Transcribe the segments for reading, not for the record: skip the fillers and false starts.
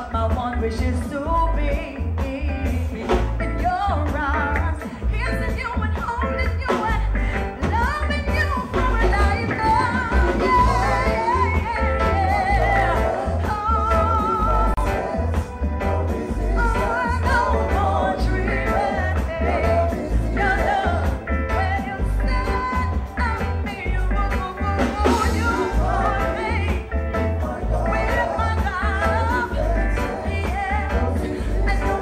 what my one wish is to be in your arms, kissing you and holding you and loving you for a lifetime. Yeah, yeah, yeah. Oh, no more dreaming. Your love, when you stand on me, you hold me with my love. Yeah, and no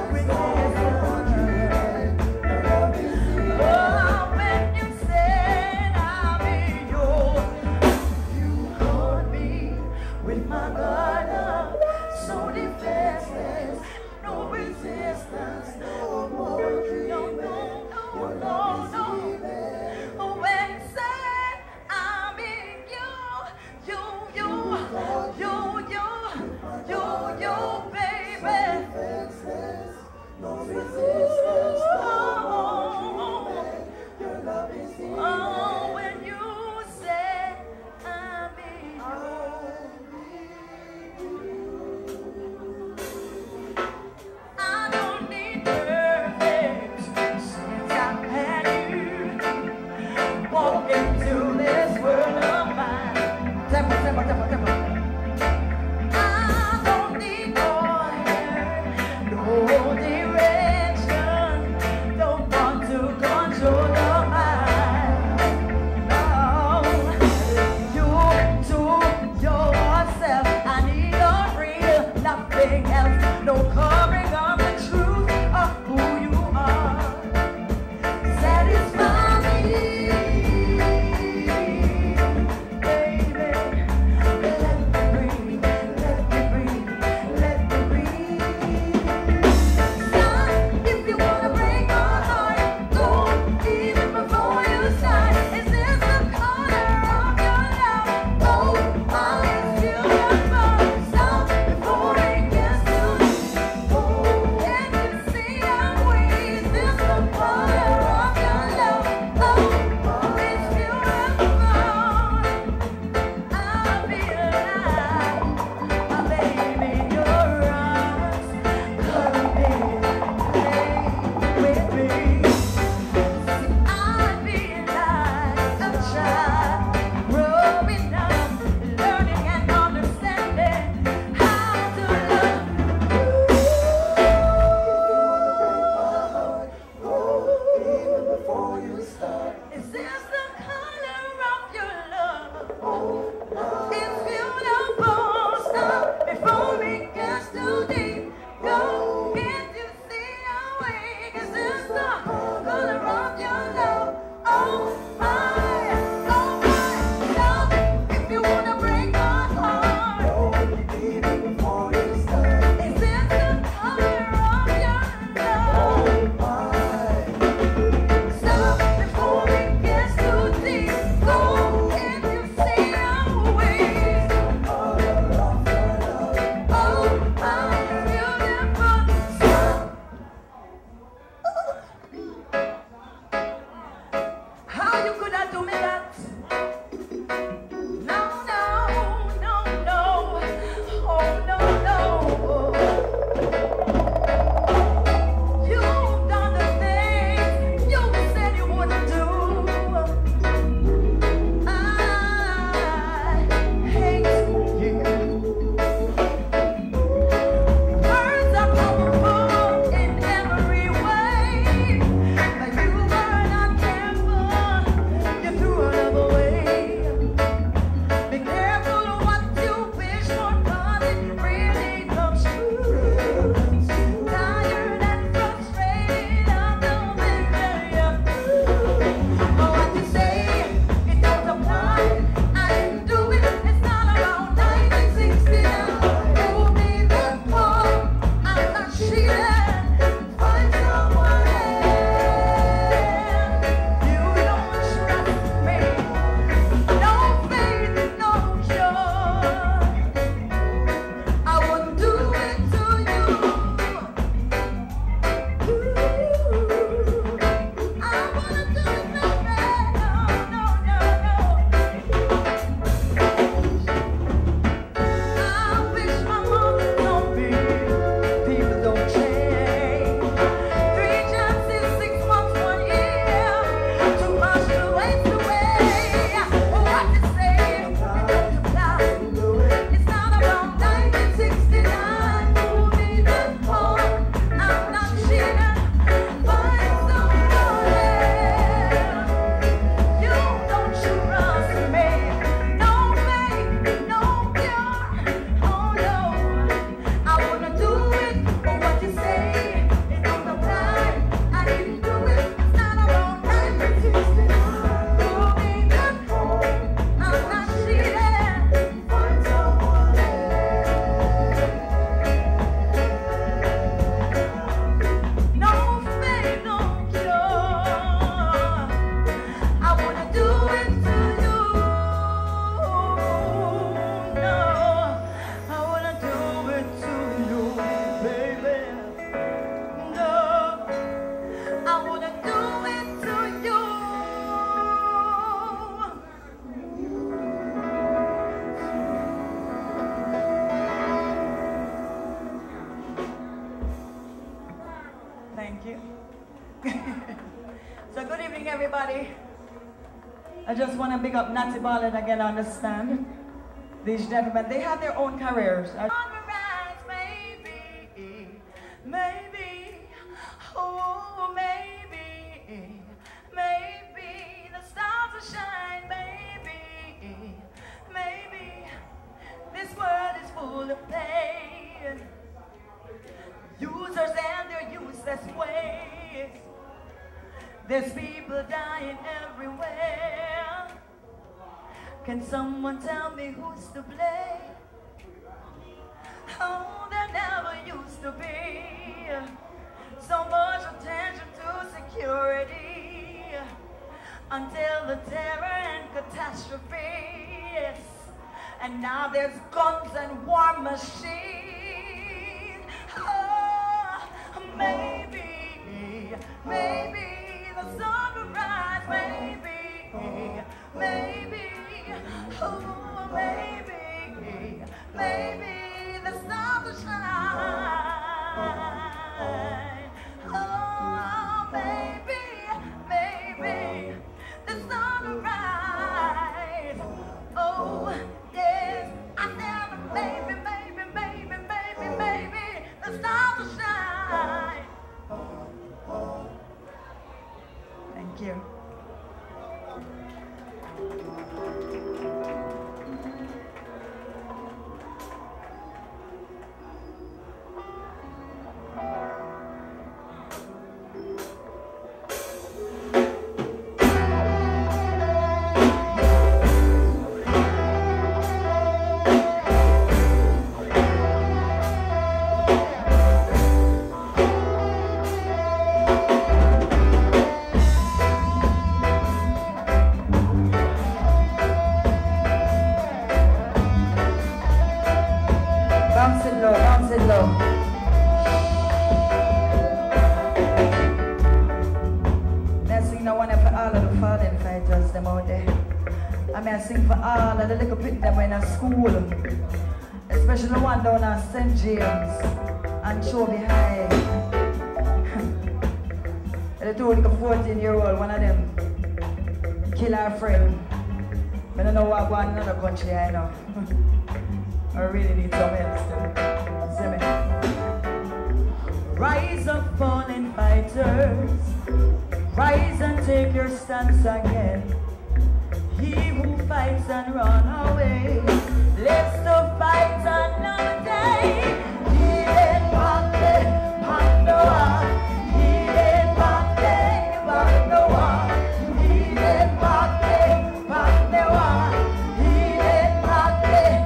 wouldn't do it to you. Thank you. So good evening, everybody. I just want to big up Natty Ballard again, understand. These gentlemen, they have their own careers. Maybe, oh maybe, maybe the stars will shine, maybe this world is full of pain, users and their useless ways. There's people dying everywhere. Can someone tell me who's to blame? Oh, there never used to be so much attention to security until the terror and catastrophe. Yes. And now there's guns and war machines. Oh, maybe the sun will rise. Maybe, oh, maybe the stars will shine. Oh, maybe the sun will rise. Oh, yes, I said maybe the stars will shine. Thank you. Bounce it low. May I sing the one for all of the fallen fighters them out there. I may I sing for all of the little people that went to school, especially the one down at St. James and Chobe High. The two little 14-year-old, one of them kill our friend. I don't know what going on in another country, I know. I really need some help still. See me? Rise up, fallen fighters. Rise and take your stance again. He who fights and run away lives to fight another day. He ain't Pandora. He ain't Pandora. He ain't Pandora. He ain't Pandora.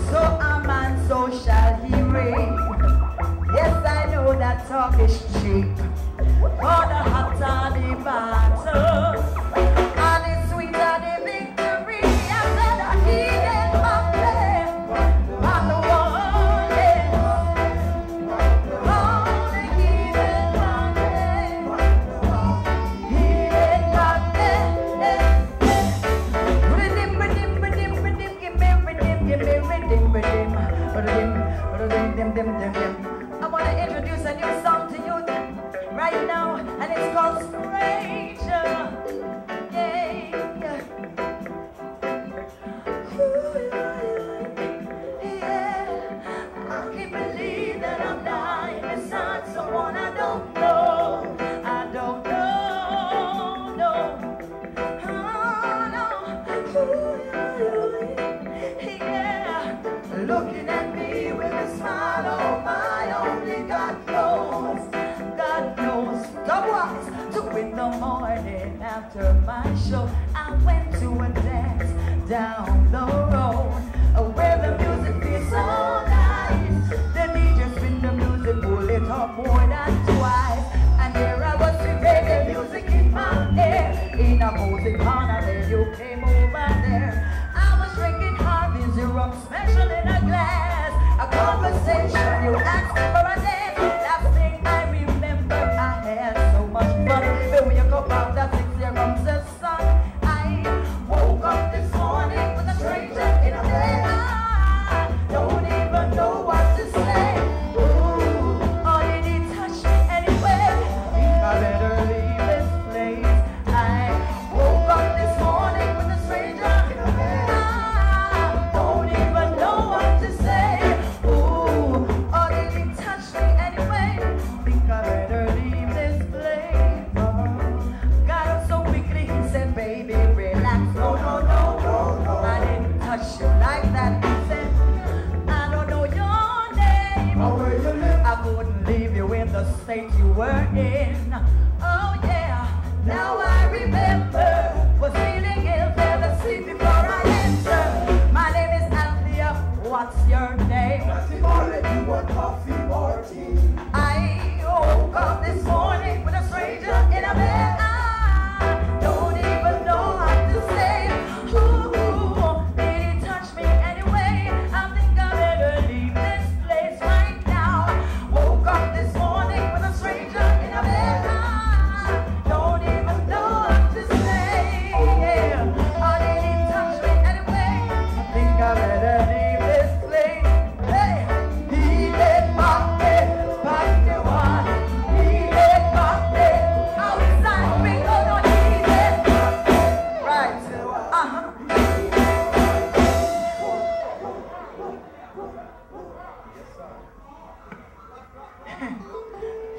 So a man, so shall he reign. Yes, I know that talk is cheap. For the hot are the battle, and the sweet are the victory. I said that he ain't Pandora. Pandora. Oh, the heathen Pandora. He ain't Pandora. Redeem, give me redeem. I want to introduce a new song to you right now, and it's called Stranger. Yeah. I can't believe that I'm dying beside someone I don't know. I don't know, no. Oh, no. Yeah. Looking at me with a smile, oh my, only God knows. God was 2 in the morning after my show. I went to a dance down the road where the music feels so nice. The DJ spin the music, pull it up more than twice, and there I was with reggae music in my ear. In a music corner, then you came over there. I was drinking Harvey's rum special in a glass. A conversation, you asked for a dance. Last thing I remember state you were in. Oh yeah, now I remember. Was feeling ill, fell asleep before I entered. My name is Anthea. What's your name? Nothing more than you want coffee or tea. I woke up this morning with a stranger in a bed. I don't even know how to say. Ooh, did he touch me anyway? I think I better leave this place right now. Woke up this morning with a stranger in a bed. I don't even know what to say. Oh, did he touch me anyway? I think I better leave this place. Hey, he did my head, back the one. He did my head outside. We go on, he did my head. Right.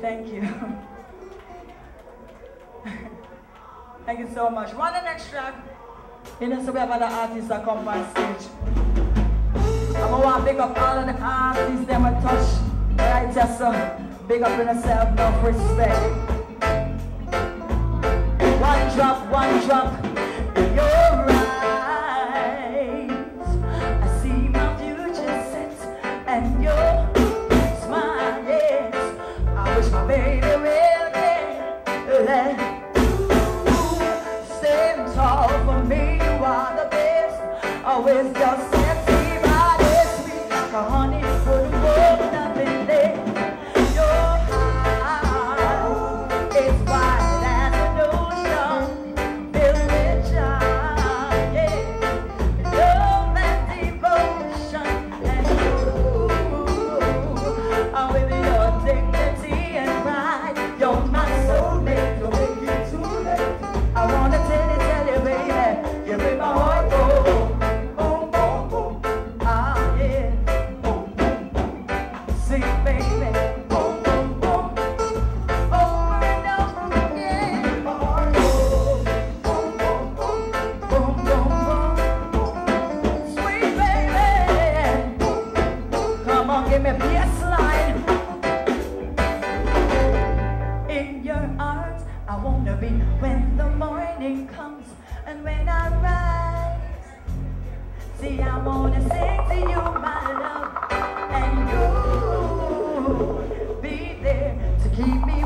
Thank you. Thank you so much. One the next track. You know, so we have other artists that come on stage. I'm going to big up all of the artists that will touch. Right, just so big up in yourself, enough respect. One drop in your eyes. I see my future set and your smile, yes. I wish my baby will get stand tall for me, you are the best. Always just sexy, body sweet like a honey, couldn't hold nothing there. Your heart is wide as an ocean, filled with joy, yeah. Love and devotion, and you are with your dignity and pride. You're my soulmate, don't make it too late. I wanna tell you, baby, you make my heart go boom, boom, boom. Ah, yeah. Boom, boom, boom. Sing, baby. Boom, boom, boom. Over and over again. My heart goes boom, boom, boom. Boom, boom, boom. Sweet baby. Come on, give me a bassline. In your arms, I wanna be when the morning comes and when I rise. See, I wanna sing to you, my love, and you be there to keep me